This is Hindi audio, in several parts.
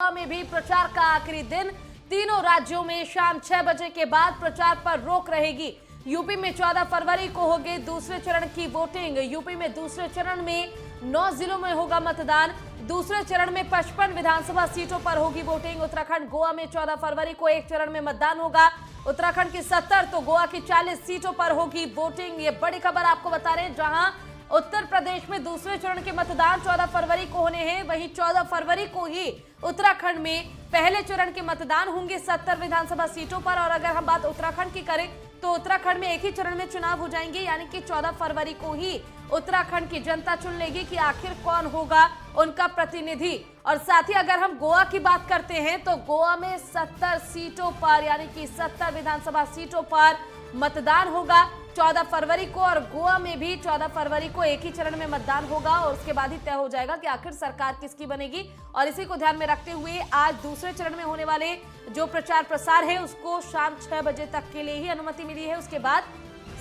में भी प्रचार का आखिरी दिन। तीनों राज्यों में शाम 6 बजे के बाद प्रचार पर रोक रहेगी। यूपी में 14 फरवरी को होगी दूसरे चरण की वोटिंग। यूपी में दूसरे चरण में 9 जिलों में होगा मतदान। दूसरे चरण में 55 विधानसभा सीटों पर होगी वोटिंग। उत्तराखंड गोवा में 14 फरवरी को एक चरण में मतदान होगा। उत्तराखंड की 70 तो गोवा की 40 सीटों पर होगी वोटिंग। ये बड़ी खबर आपको बता रहे हैं, जहां उत्तर प्रदेश में दूसरे चरण के मतदान 14 फरवरी को होने हैं, वहीं 14 फरवरी को ही उत्तराखंड में पहले चरण के मतदान होंगे 70 विधानसभा सीटों पर। और अगर हम बात उत्तराखंड की करें तो उत्तराखंड में एक ही चरण में चुनाव हो जाएंगे, यानी कि 14 फरवरी को ही उत्तराखंड की जनता चुन लेगी कि आखिर कौन होगा उनका प्रतिनिधि। और साथ ही अगर हम गोवा की बात करते हैं तो गोवा में 70 सीटों पर, यानी कि 70 विधानसभा सीटों पर मतदान होगा 14 फरवरी को। और गोवा में भी 14 फरवरी को एक ही चरण में मतदान होगा और उसके बाद ही तय हो जाएगा कि आखिर सरकार किसकी बनेगी। और इसी को ध्यान में रखते हुए आज दूसरे चरण में होने वाले जो प्रचार प्रसार है उसको शाम 6 बजे तक के लिए ही अनुमति मिली है। उसके बाद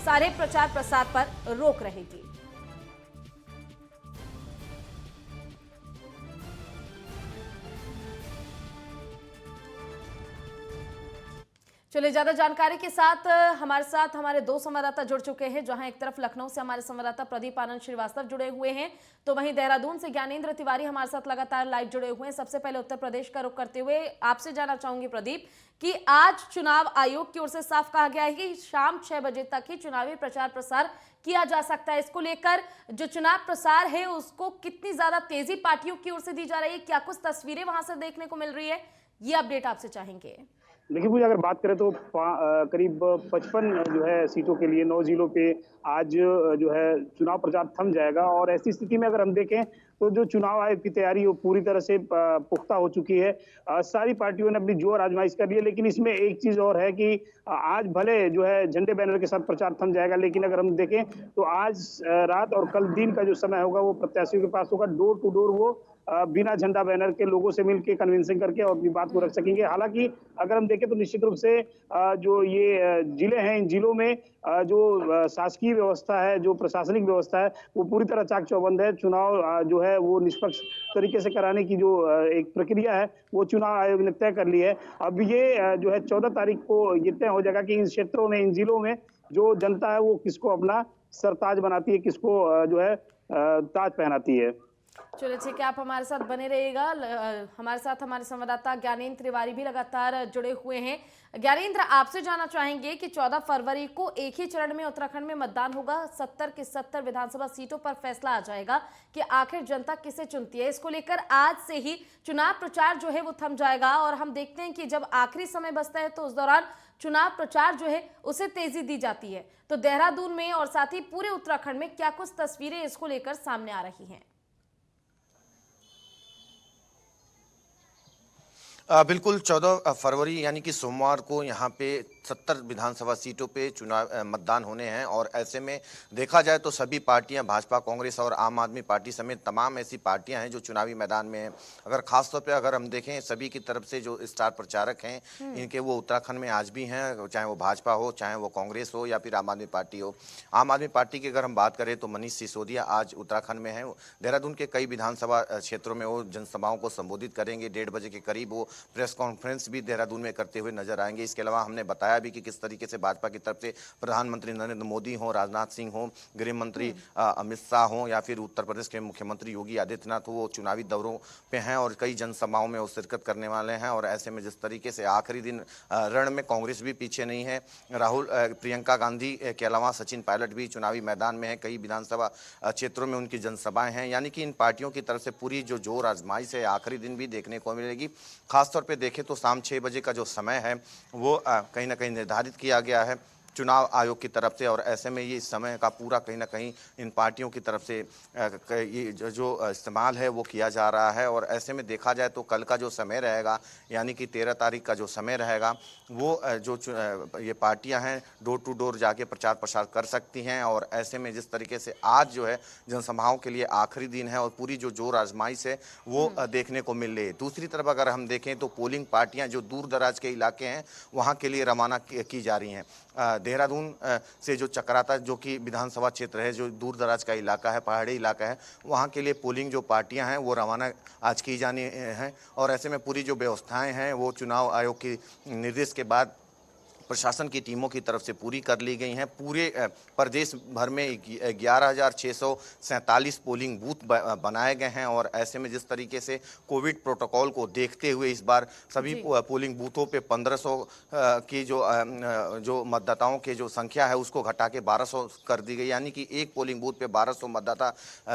सारे प्रचार प्रसार पर रोक रहेगी। चलिए, ज्यादा जानकारी के साथ हमारे दो संवाददाता जुड़ चुके हैं। जहां एक तरफ लखनऊ से हमारे संवाददाता प्रदीप आनंद श्रीवास्तव जुड़े हुए हैं, तो वहीं देहरादून से ज्ञानेंद्र तिवारी हमारे साथ लगातार लाइव जुड़े हुए हैं। सबसे पहले उत्तर प्रदेश का रुख करते हुए आपसे जानना चाहूंगी प्रदीप कि आज चुनाव आयोग की ओर से साफ कहा गया है कि शाम 6 बजे तक ही चुनावी प्रचार प्रसार किया जा सकता है। इसको लेकर जो चुनाव प्रसार है उसको कितनी ज्यादा तेजी पार्टियों की ओर से दी जा रही है, क्या कुछ तस्वीरें वहां से देखने को मिल रही है, ये अपडेट आपसे चाहेंगे। देखिए पूजा, अगर बात करें तो करीब 55 जो है सीटों के लिए 9 जिलों पे आज जो है चुनाव प्रचार थम जाएगा। और ऐसी स्थिति में अगर हम देखें तो जो चुनाव आयोग की तैयारी वो पूरी तरह से पुख्ता हो चुकी है। सारी पार्टियों ने अपनी जोर आजमाइश कर ली है, लेकिन इसमें एक चीज और है कि आज भले जो है झंडे बैनर के साथ प्रचार थम जाएगा, लेकिन अगर हम देखें तो आज रात और कल दिन का जो समय होगा वो प्रत्याशियों के पास होगा। डोर टू डोर वो बिना झंडा बैनर के लोगों से मिलकर कन्विंसिंग करके और अपनी बात को रख सकेंगे। हालांकि अगर हम देखें तो निश्चित रूप से जो ये जिले हैं, इन जिलों में जो शासकीय व्यवस्था है, जो प्रशासनिक व्यवस्था है, वो पूरी तरह चाक चौबंद है। चुनाव जो है वो निष्पक्ष तरीके से कराने की जो एक प्रक्रिया है वो चुनाव आयोग ने तय कर ली है। अब ये जो है 14 तारीख को ये तय हो जाएगा कि इन क्षेत्रों में, इन जिलों में जो जनता है वो किसको अपना सरताज बनाती है, किसको जो है ताज पहनाती है। चलिए ठीक है, आप हमारे साथ बने रहिएगा। हमारे साथ हमारे संवाददाता ज्ञानेंद्र तिवारी भी लगातार जुड़े हुए हैं। ज्ञानेंद्र, आपसे जानना चाहेंगे कि 14 फरवरी को एक ही चरण में उत्तराखंड में मतदान होगा। 70 की 70 विधानसभा सीटों पर फैसला आ जाएगा कि आखिर जनता किसे चुनती है। इसको लेकर आज से ही चुनाव प्रचार जो है वो थम जाएगा और हम देखते हैं कि जब आखिरी समय बचता है तो उस दौरान चुनाव प्रचार जो है उसे तेजी दी जाती है। तो देहरादून में और साथ ही पूरे उत्तराखंड में क्या कुछ तस्वीरें इसको लेकर सामने आ रही हैं? बिल्कुल 14 फरवरी यानी कि सोमवार को यहाँ पे 70 विधानसभा सीटों पे चुनाव मतदान होने हैं। और ऐसे में देखा जाए तो सभी पार्टियां, भाजपा, कांग्रेस और आम आदमी पार्टी समेत तमाम ऐसी पार्टियां हैं जो चुनावी मैदान में हैं। अगर खासतौर पे अगर हम देखें सभी की तरफ से जो स्टार प्रचारक हैं इनके, वो उत्तराखंड में आज भी हैं, चाहे वो भाजपा हो, चाहे वो कांग्रेस हो या फिर आम आदमी पार्टी हो। आम आदमी पार्टी की अगर हम बात करें तो मनीष सिसोदिया आज उत्तराखंड में हैं। देहरादून के कई विधानसभा क्षेत्रों में वो जनसभाओं को संबोधित करेंगे। 1:30 बजे के करीब वो प्रेस कॉन्फ्रेंस भी देहरादून में करते हुए नजर आएंगे। इसके अलावा हमने बताया भी कि किस तरीके से भाजपा की तरफ से प्रधानमंत्री नरेंद्र मोदी हो, राजनाथ सिंह हो, गृह मंत्री अमित शाह हो या फिर उत्तर प्रदेश के मुख्यमंत्री योगी आदित्यनाथ हो, वो चुनावी दौरों पे हैं और कई जनसभाओं में वो शिरकत करने वाले हैं। और ऐसे में जिस तरीके से आखिरी दिन रण में कांग्रेस भी पीछे नहीं है। राहुल, प्रियंका गांधी के अलावा सचिन पायलट भी चुनावी मैदान में है। कई विधानसभा क्षेत्रों में उनकी जनसभाएं हैं। यानी कि इन पार्टियों की तरफ से पूरी जो जोर आजमाइश है आखिरी दिन भी देखने को मिलेगी। खासतौर पे देखें तो शाम 6 बजे का जो समय है वो कहीं ना कहीं निर्धारित किया गया है चुनाव आयोग की तरफ से। और ऐसे में ये इस समय का पूरा कहीं ना कहीं इन पार्टियों की तरफ से ये जो इस्तेमाल है वो किया जा रहा है। और ऐसे में देखा जाए तो कल का जो समय रहेगा, यानी कि 13 तारीख का जो समय रहेगा, वो जो ये पार्टियां हैं डोर टू डोर जाके प्रचार प्रसार कर सकती हैं। और ऐसे में जिस तरीके से आज जो है जनसभाओं के लिए आखिरी दिन है और पूरी जो जोर आजमाइश है वो देखने को मिल रही है। दूसरी तरफ अगर हम देखें तो पोलिंग पार्टियां जो दूर दराज के इलाके हैं वहाँ के लिए रवाना की जा रही हैं। देहरादून से जो चकराता जो कि विधानसभा क्षेत्र है, जो दूर दराज का इलाका है, पहाड़ी इलाका है, वहाँ के लिए पोलिंग जो पार्टियां हैं वो रवाना आज की जानी हैं। और ऐसे में पूरी जो व्यवस्थाएं हैं वो चुनाव आयोग के निर्देश के बाद प्रशासन की टीमों की तरफ से पूरी कर ली गई हैं। पूरे प्रदेश भर में 11,647 पोलिंग बूथ बनाए गए हैं और ऐसे में जिस तरीके से कोविड प्रोटोकॉल को देखते हुए इस बार सभी पोलिंग बूथों पे 1500 की जो मतदाताओं की जो संख्या है उसको घटा के 1200 कर दी गई, यानी कि एक पोलिंग बूथ पे 1200 मतदाता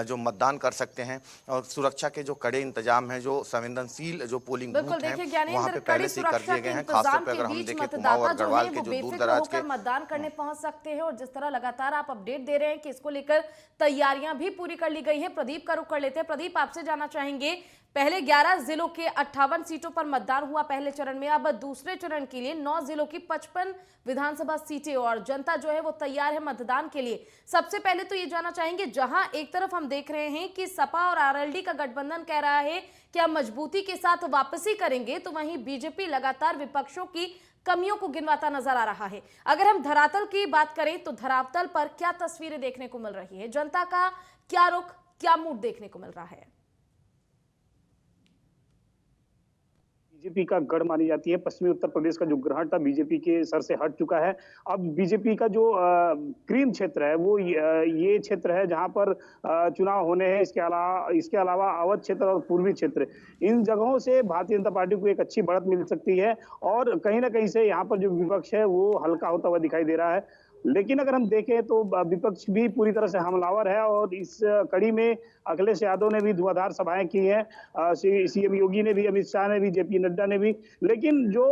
जो मतदान कर सकते हैं। और सुरक्षा के जो कड़े इंतजाम हैं, जो संवेदनशील जो पोलिंग बूथ हैं वहाँ पे पहले से कर दिए गए हैं। खासतौर पर अगर हम देखें कुमाऊं और गढ़वाल के जो दूर दराज के मतदान करने पहुंच सकते हैं। और जिस तरह लगातार आप अपडेट दे रहे हैं कि इसको लेकर तैयारियां भी पूरी कर ली गई हैं। प्रदीप का रुख कर लेते हैं। प्रदीप, आपसे जानना चाहेंगे, पहले 11 जिलों के 58 सीटों पर मतदान हुआ पहले चरण में, अब दूसरे चरण के लिए 9 जिलों की 55 विधानसभा सीटें और जनता जो है वो तैयार है मतदान के लिए। सबसे पहले तो ये जानना चाहेंगे, जहां एक तरफ हम देख रहे हैं कि सपा और आरएलडी का गठबंधन कह रहा है कि हम मजबूती के साथ वापसी करेंगे, तो वहीं बीजेपी लगातार विपक्षों की कमियों को गिनवाता नजर आ रहा है। अगर हम धरातल की बात करें तो धरातल पर क्या तस्वीरें देखने को मिल रही है, जनता का क्या रुख, क्या मूड देखने को मिल रहा है? बीजेपी का गढ़ मानी जाती है। पश्चिमी उत्तर प्रदेश का जो ग्रहण था बीजेपी के सर से हट चुका है। अब बीजेपी का जो क्रीम क्षेत्र है वो ये क्षेत्र है जहां पर चुनाव होने हैं। इसके अलावा अवध क्षेत्र और पूर्वी क्षेत्र, इन जगहों से भारतीय जनता पार्टी को एक अच्छी बढ़त मिल सकती है और कहीं ना कहीं से यहाँ पर जो विपक्ष है वो हल्का होता हुआ दिखाई दे रहा है। लेकिन अगर हम देखें तो विपक्ष भी पूरी तरह से हमलावर है और इस कड़ी में अखिलेश यादव ने भी धुआंधार सभाएं की हैं, सीएम योगी ने भी, अमित शाह ने भी, जेपी नड्डा ने भी। लेकिन जो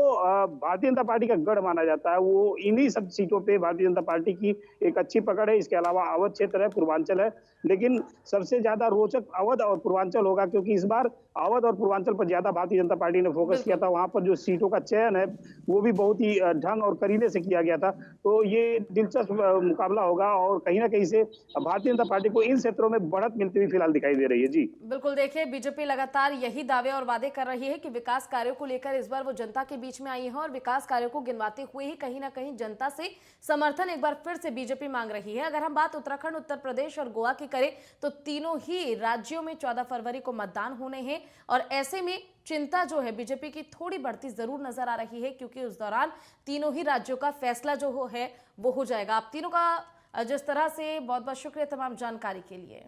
भारतीय जनता पार्टी का गढ़ माना जाता है वो इन्हीं सब सीटों पे भारतीय जनता पार्टी की एक अच्छी पकड़ है। इसके अलावा अवध क्षेत्र है, पूर्वांचल है, लेकिन सबसे ज्यादा रोचक अवध और पूर्वांचल होगा क्योंकि इस बार अवध और पूर्वांचल पर ज्यादा भारतीय जनता पार्टी ने फोकस किया था। वहां पर जो सीटों का चयन है वो भी बहुत ही ढंग और करीने से किया गया था। तो ये दिलचस्प मुकाबला होगा और कहीं ना कहीं से भारतीय जनता पार्टी को इन क्षेत्रों में बढ़त मिलती हुई फिलहाल दिखाई दे रही है। जी बिल्कुल, देखिए बीजेपी लगातार यही दावे और वादे कर रही है कि विकास कार्यों को लेकर इस बार वो जनता के बीच में आई है और विकास कार्यों को गिनवाते हुए ही कहीं ना कहीं जनता से समर्थन एक बार फिर से बीजेपी मांग रही है। अगर हम बात उत्तराखंड, उत्तर प्रदेश और गोवा की करें तो तीनों ही राज्यों में 14 फरवरी को मतदान होने हैं और ऐसे में चिंता जो है बीजेपी की थोड़ी बढ़ती जरूर नजर आ रही है क्योंकि उस दौरान तीनों ही राज्यों का फैसला जो है वो हो जाएगा। आप तीनों का जिस तरह से बहुत बहुत शुक्रिया तमाम जानकारी के लिए।